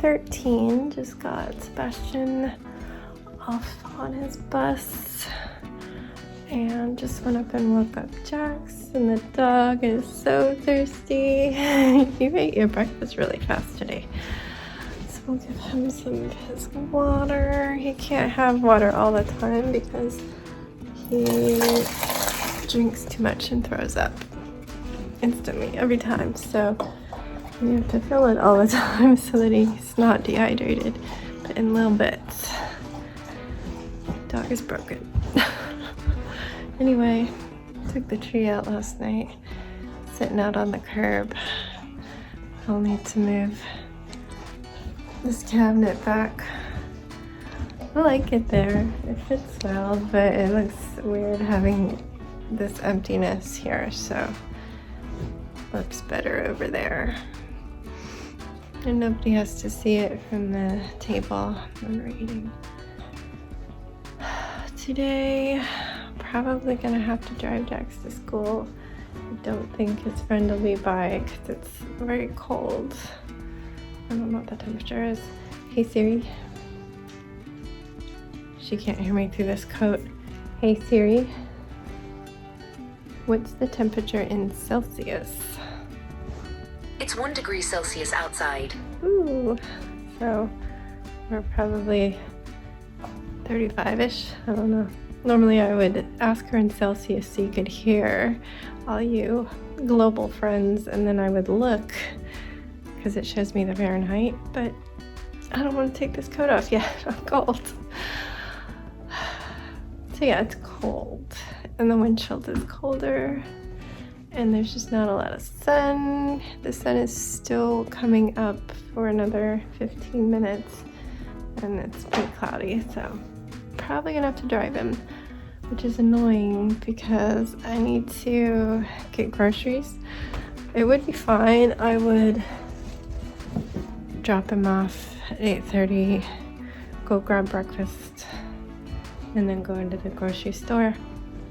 9:13. Just got Sebastian off on his bus and just went up and woke up Jax, and the dog is so thirsty. You ate your breakfast really fast today. So we'll give him some of his water. He can't have water all the time because he drinks too much and throws up instantly every time. So we have to fill it all the time so that he's not dehydrated, but in little bits. Dog is broken. Anyway, took the tree out last night, sitting out on the curb. I'll need to move this cabinet back. I like it there. It fits well, but it looks weird having this emptiness here, so looks better over there. And nobody has to see it from the table when we're eating. Today, probably gonna have to drive Jax to school. I don't think his friend will be by because it's very cold. I don't know what the temperature is. Hey Siri. She can't hear me through this coat. Hey Siri. What's the temperature in Celsius? It's 1 degree Celsius outside. Ooh, so we're probably 35-ish. I don't know. Normally I would ask her in Celsius so you could hear all you global friends, and then I would look because it shows me the Fahrenheit, but I don't want to take this coat off yet. I'm cold. So yeah, it's cold, and the windshield is colder, and there's just not a lot of sun. The sun is still coming up for another 15 minutes, and it's pretty cloudy, so probably gonna have to drive him, which is annoying because I need to get groceries. It would be fine. I would drop him off at 8:30, go grab breakfast, and then go into the grocery store.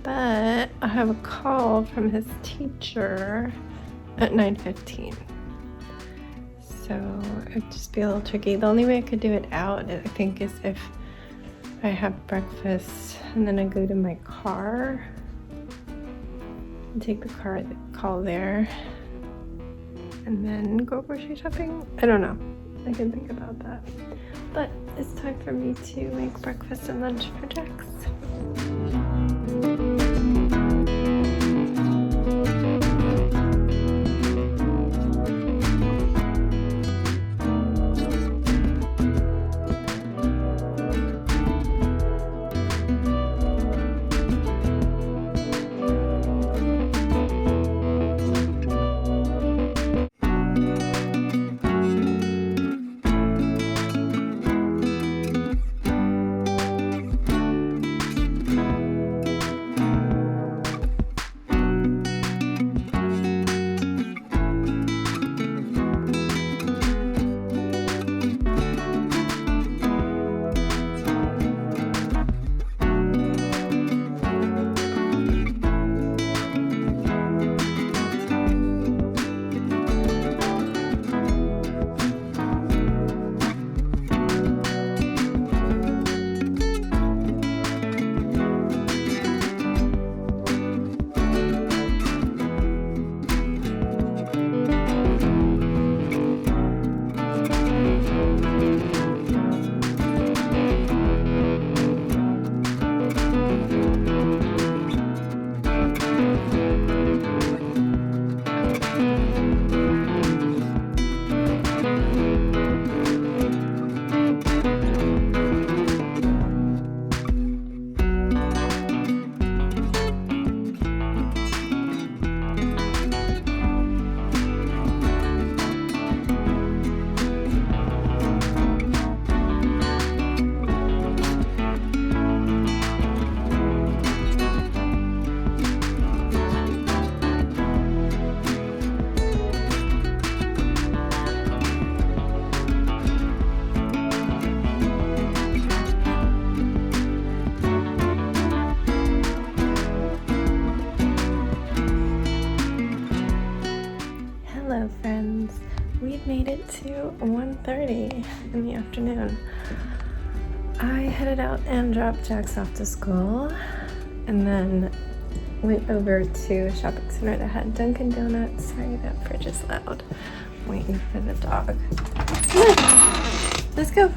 But I have a call from his teacher at 9:15. So it'd just be a little tricky. The only way I could do it out, I think, is if I have breakfast and then I go to my car and take the call there and then go grocery shopping. I don't know. I can think about that. But it's time for me to make breakfast and lunch for Jax. 1:30 in the afternoon. I headed out and dropped Jax off to school and then went over to a shopping center that had Dunkin' Donuts. Sorry, that fridge is loud. I'm waiting for the dog. Come on, let's go.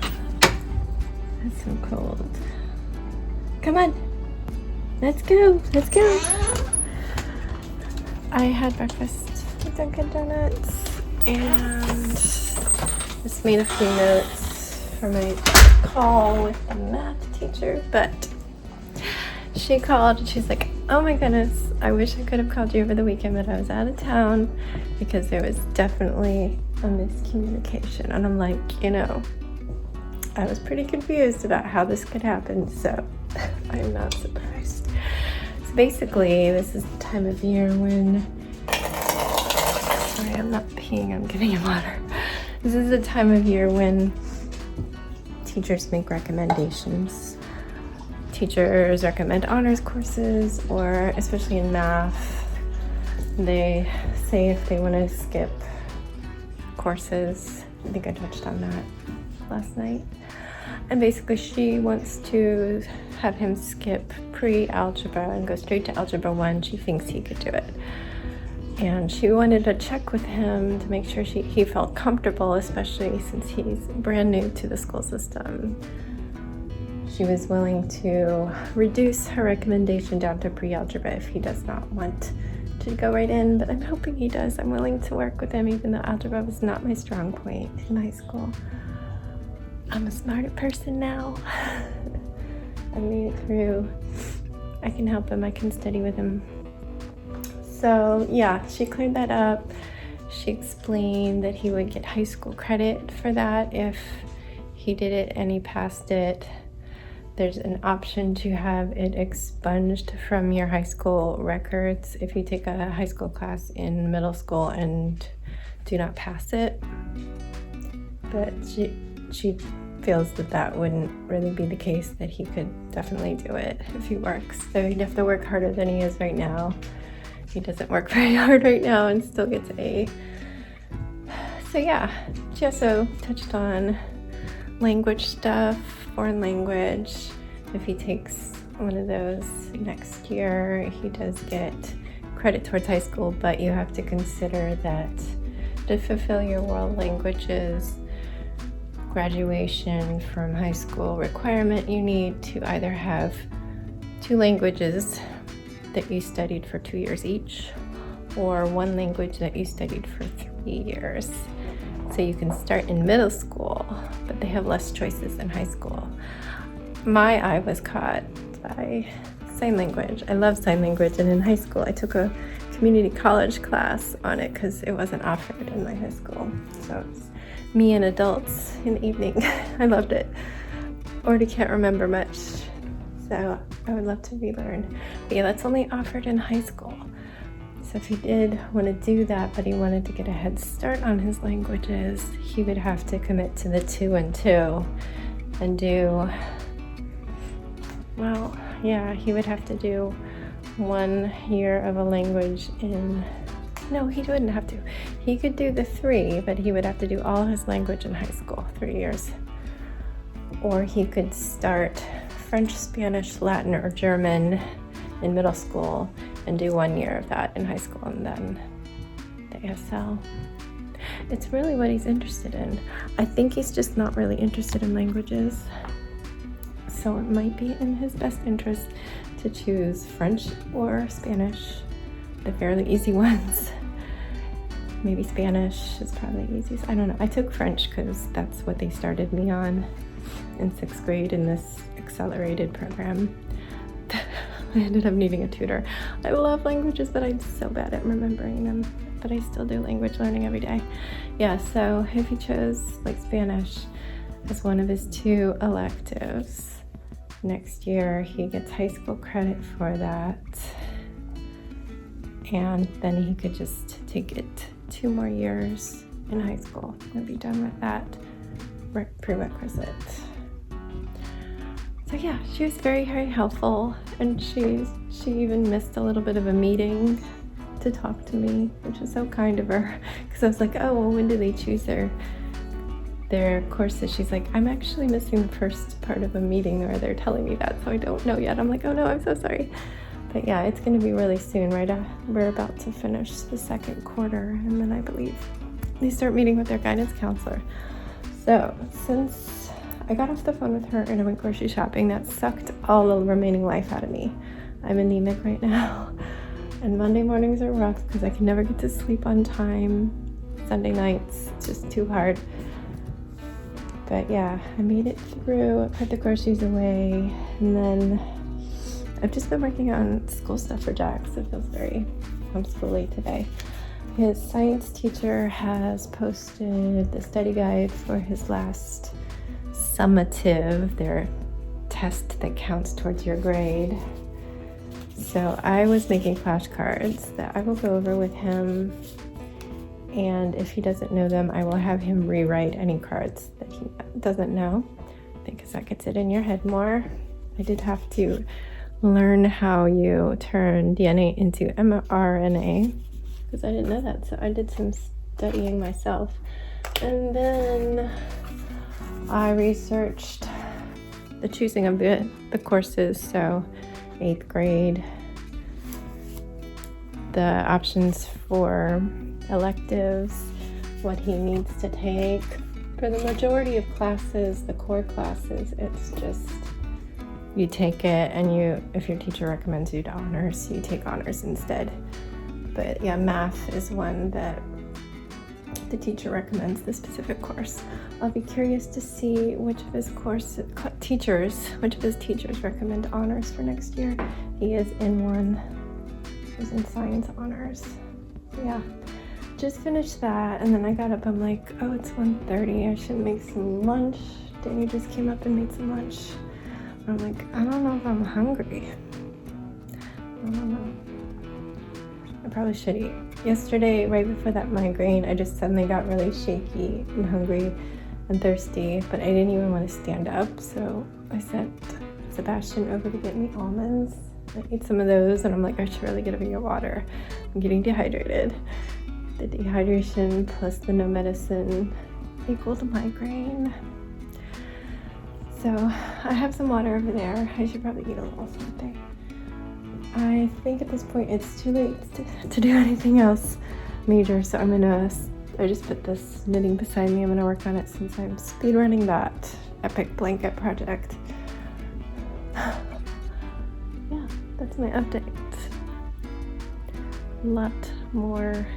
It's so cold. Come on, let's go, let's go. I had breakfast at Dunkin' Donuts and just made a few notes for my call with the math teacher, but she called and she's like, oh my goodness, I wish I could have called you over the weekend, but I was out of town because there was definitely a miscommunication. And I'm like, I was pretty confused about how this could happen, so I'm not surprised. So basically, this is the time of year when, sorry, I'm not peeing, I'm getting water. This is the time of year when teachers make recommendations. Teachers recommend honors courses, or especially in math, they say if they want to skip courses. I think I touched on that last night. And basically she wants to have him skip pre-algebra and go straight to algebra 1. She thinks he could do it. And she wanted to check with him to make sure he felt comfortable, especially since he's brand new to the school system. She was willing to reduce her recommendation down to pre-algebra if he does not want to go right in, but I'm hoping he does. I'm willing to work with him even though algebra was not my strong point in high school. I'm a smarter person now. I made it through. I can help him, I can study with him. So yeah, she cleared that up. She explained that he would get high school credit for that if he did it and he passed it. There's an option to have it expunged from your high school records if you take a high school class in middle school and do not pass it. But she feels that wouldn't really be the case, that he could definitely do it if he works. So he'd have to work harder than he is right now. He doesn't work very hard right now and still gets an A. So yeah, she also touched on language stuff, foreign language. If he takes one of those next year, he does get credit towards high school, but you have to consider that to fulfill your world languages graduation from high school requirement, you need to either have 2 languages that you studied for 2 years each, or 1 language that you studied for 3 years. So you can start in middle school, but they have less choices in high school. My eye was caught by sign language. I love sign language, and in high school I took a community college class on it because it wasn't offered in my high school. So it's me and adults in the evening. I loved it. Already can't remember much, so I would love to relearn. But yeah, that's only offered in high school. So if he did want to do that, but he wanted to get a head start on his languages, he would have to commit to the 2 and 2 and do, well, yeah, he would have to do 1 year of a language in, no, he wouldn't have to. He could do the 3, but he would have to do all his language in high school, 3 years. Or he could start French, Spanish, Latin, or German in middle school and do 1 year of that in high school and then the ASL. It's really what he's interested in. I think he's just not really interested in languages. So it might be in his best interest to choose French or Spanish, the fairly easy ones. Maybe Spanish is probably the easiest. I don't know. I took French because that's what they started me on in 6th grade in this accelerated program. I ended up needing a tutor. I love languages, but I'm so bad at remembering them. But I still do language learning every day. Yeah, so if he chose like Spanish as one of his 2 electives, next year he gets high school credit for that. And then he could just take it 2 more years in high school and be done with that prerequisite. So yeah, she was very, very helpful, and she even missed a little bit of a meeting to talk to me, which was so kind of her, because I was like, oh, well, when do they choose their their courses. She's like, I'm actually missing the first part of a meeting, or they're telling me that, so I don't know yet. I'm like, oh no, I'm so sorry. But yeah, it's going to be really soon, right? We're about to finish the second quarter, and then I believe they start meeting with their guidance counselor. So since I got off the phone with her and I went grocery shopping, that sucked all the remaining life out of me. I'm anemic right now, and Monday mornings are rough because I can never get to sleep on time. Sunday nights, it's just too hard. But yeah, I made it through, put the groceries away, and then I've just been working on school stuff for Jax. It feels very homeschooly today. His science teacher has posted the study guide for his last summative, their test that counts towards your grade. So I was making flashcards that I will go over with him, and if he doesn't know them, I will have him rewrite any cards that he doesn't know, because that gets it in your head more. I did have to learn how you turn DNA into mRNA, because I didn't know that, so I did some studying myself. And then I researched the choosing of the courses, so 8th grade, the options for electives, what he needs to take. For the majority of classes, the core classes, it's just you take it, and if your teacher recommends you to honors, you take honors instead. But yeah, math is one that the teacher recommends, the specific course. I'll be curious to see which of his teachers recommend honors for next year. He is in one. He's in science honors. So yeah, just finished that, and then I got up. I'm like, oh, it's 1:30. I should make some lunch. Danny just came up and made some lunch. I'm like, I don't know if I'm hungry. I don't know. I probably should eat. Yesterday, right before that migraine, I just suddenly got really shaky and hungry and thirsty, but I didn't even want to stand up, so I sent Sebastian over to get me almonds. I ate some of those, and I'm like, I should really get a bigger water. I'm getting dehydrated. The dehydration plus the no medicine equal to migraine. So I have some water over there. I should probably eat a little something. I think at this point it's too late to do anything else major, so I just put this knitting beside me. I'm gonna work on it since I'm speedrunning that epic blanket project. Yeah, that's my update. A lot more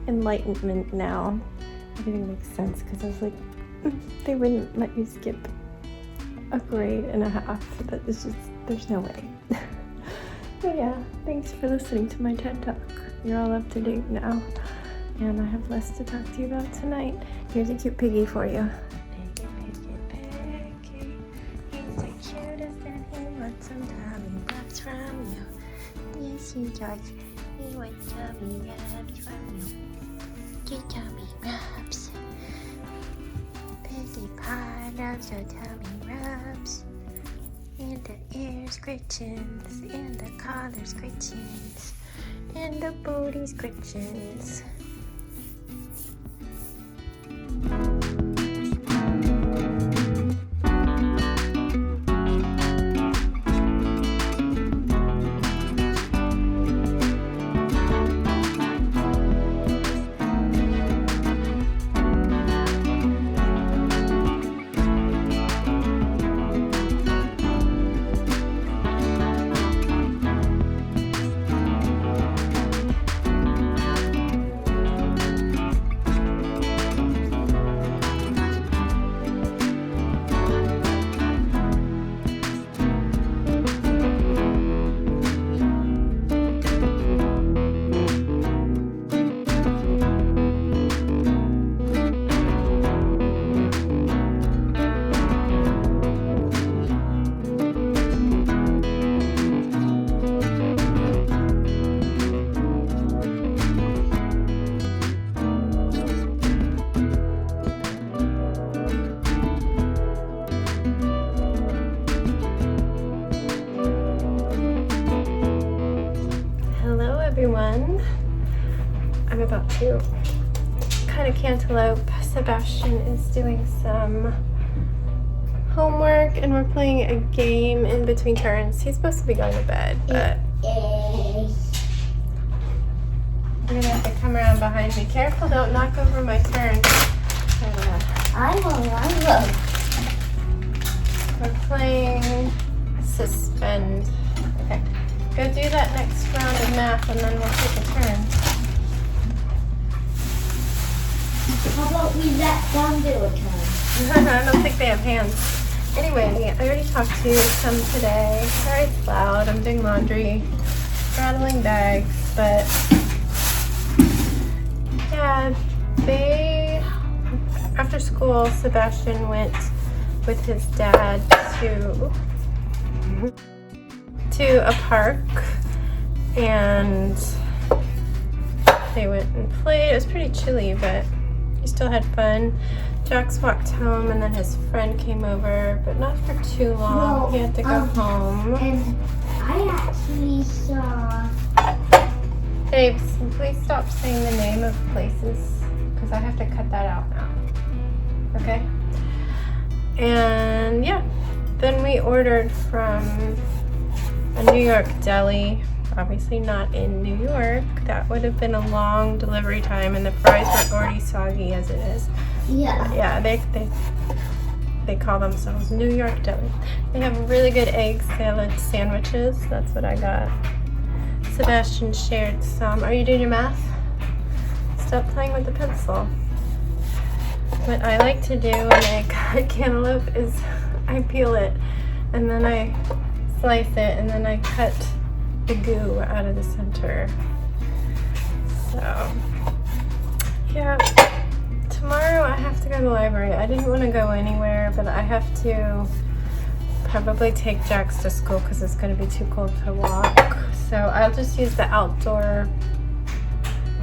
enlightenment now. Everything makes sense, because I was like, they wouldn't let you skip a grade and a half. That is just, there's no way. So yeah, thanks for listening to my TED Talk. You're all up to date now, and I have less to talk to you about tonight. Here's a cute piggy for you. Piggy, he's the cutest, and he wants some tummy rubs from you. Yes, he does. He wants tummy rubs from you. Get tummy rubs. Piggy pie loves your tummy rubs. And the ear scratchings, and the collar scratchings, and the booty scratchings. Everyone, I'm about to kind of cantaloupe Sebastian is doing some homework and we're playing a game in between turns. He's supposed to be going to bed, but we're gonna have to come around behind me. Careful, don't knock over my turn. I will. We're playing suspend. Okay, go do that next round of math and then we'll take a turn. How about we let them do a turn? I don't think they have hands. Anyway, I already talked to some today. Sorry it's loud. I'm doing laundry, rattling bags, but yeah, after school, Sebastian went with his dad to a park and they went and played. It was pretty chilly, but he still had fun. Jax walked home and then his friend came over, but not for too long. He had to go home. And I actually saw... Babes, please stop saying the name of places because I have to cut that out now. Okay? And yeah, then we ordered from a New York deli. Obviously not in New York. That would have been a long delivery time and the fries were already soggy as it is. Yeah. But yeah, they call themselves New York Deli. They have really good egg salad sandwiches. That's what I got. Sebastian shared some. Are you doing your math? Stop playing with the pencil. What I like to do when I cut cantaloupe is I peel it and then I slice it and then I cut the goo out of the center. So yeah, tomorrow I have to go to the library. I didn't want to go anywhere, but I have to probably take Jax to school because it's going to be too cold to walk. So I'll just use the outdoor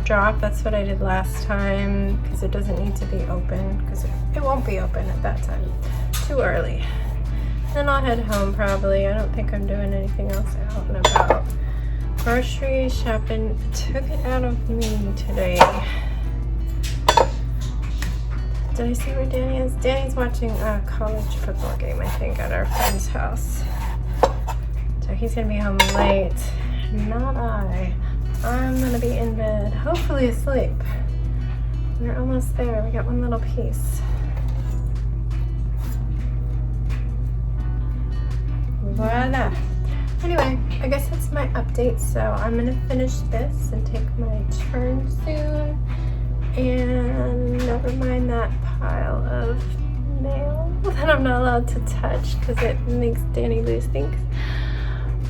drop. That's what I did last time because it doesn't need to be open because it won't be open at that time. Too early. Then I'll head home probably. I don't think I'm doing anything else out and about. Grocery shopping took it out of me today. Did I see where Danny is? Danny's watching a college football game, I think, at our friend's house. So he's gonna be home late. Not I. I'm gonna be in bed, hopefully asleep. We're almost there. We got one little piece. Voila. Anyway, I guess that's my update. So I'm gonna finish this and take my turn soon. And never mind that pile of mail that I'm not allowed to touch because it makes Danny lose things.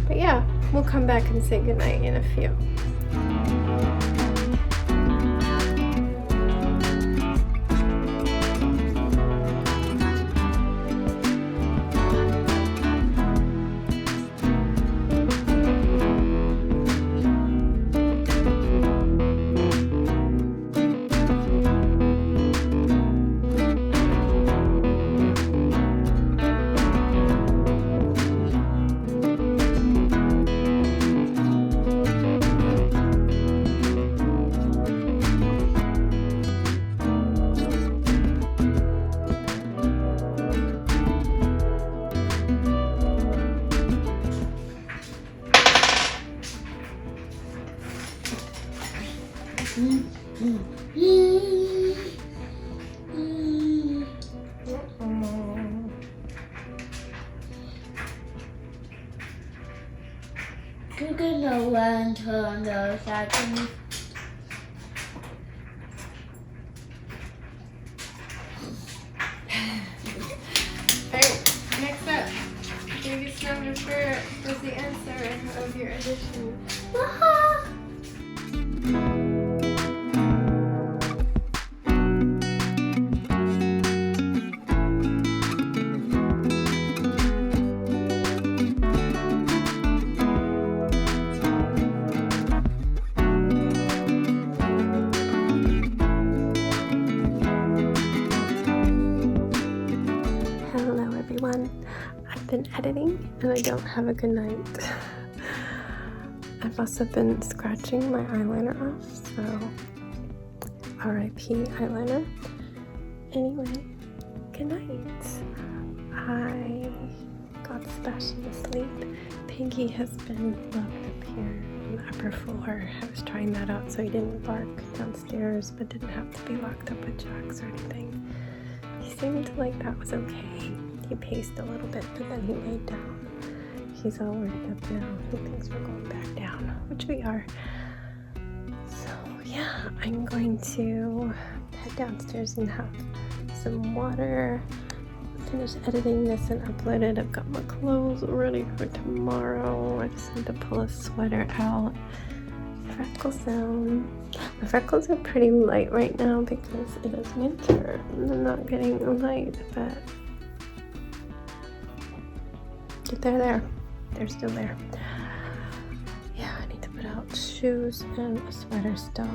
But yeah, we'll come back and say goodnight in a few. You're gonna learn to turn those seconds. Alright, next up, biggest number was the answer of your addition. Hello everyone. I've been editing and I don't have a good night. I've also been scratching my eyeliner off, so RIP eyeliner. anyway, good night. I got Sebastian to sleep. Piggy has been locked up here on the upper floor. I was trying that out so he didn't bark downstairs, but didn't have to be locked up with Jax or anything. He seemed like that was okay. He paced a little bit, but then he laid down. He's all worked up now. He thinks we're going back down, which we are. So yeah, I'm going to head downstairs and have some water, finish editing this and upload it. I've got my clothes ready for tomorrow. I just need to pull a sweater out. Freckle zone. The freckles are pretty light right now because it is winter and they're not getting light, but they're there. They're still there. Yeah, I need to put out shoes and a sweater still.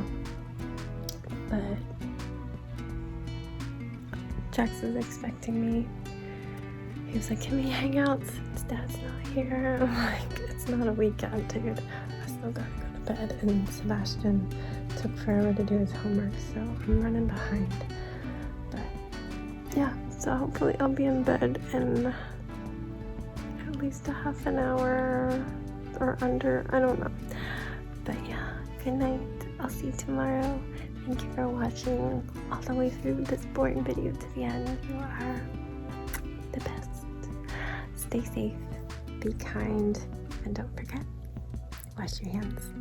But Jax is expecting me. He was like, can we hang out since Dad's not here? I'm like, it's not a weekend, dude. I still gotta go to bed. And Sebastian took forever to do his homework, so I'm running behind. But yeah, so hopefully I'll be in bed in at least a half an hour or under. I don't know. But yeah, good night. I'll see you tomorrow. Thank you for watching all the way through this boring video to the end. You are the best. Stay safe, be kind, and don't forget, wash your hands.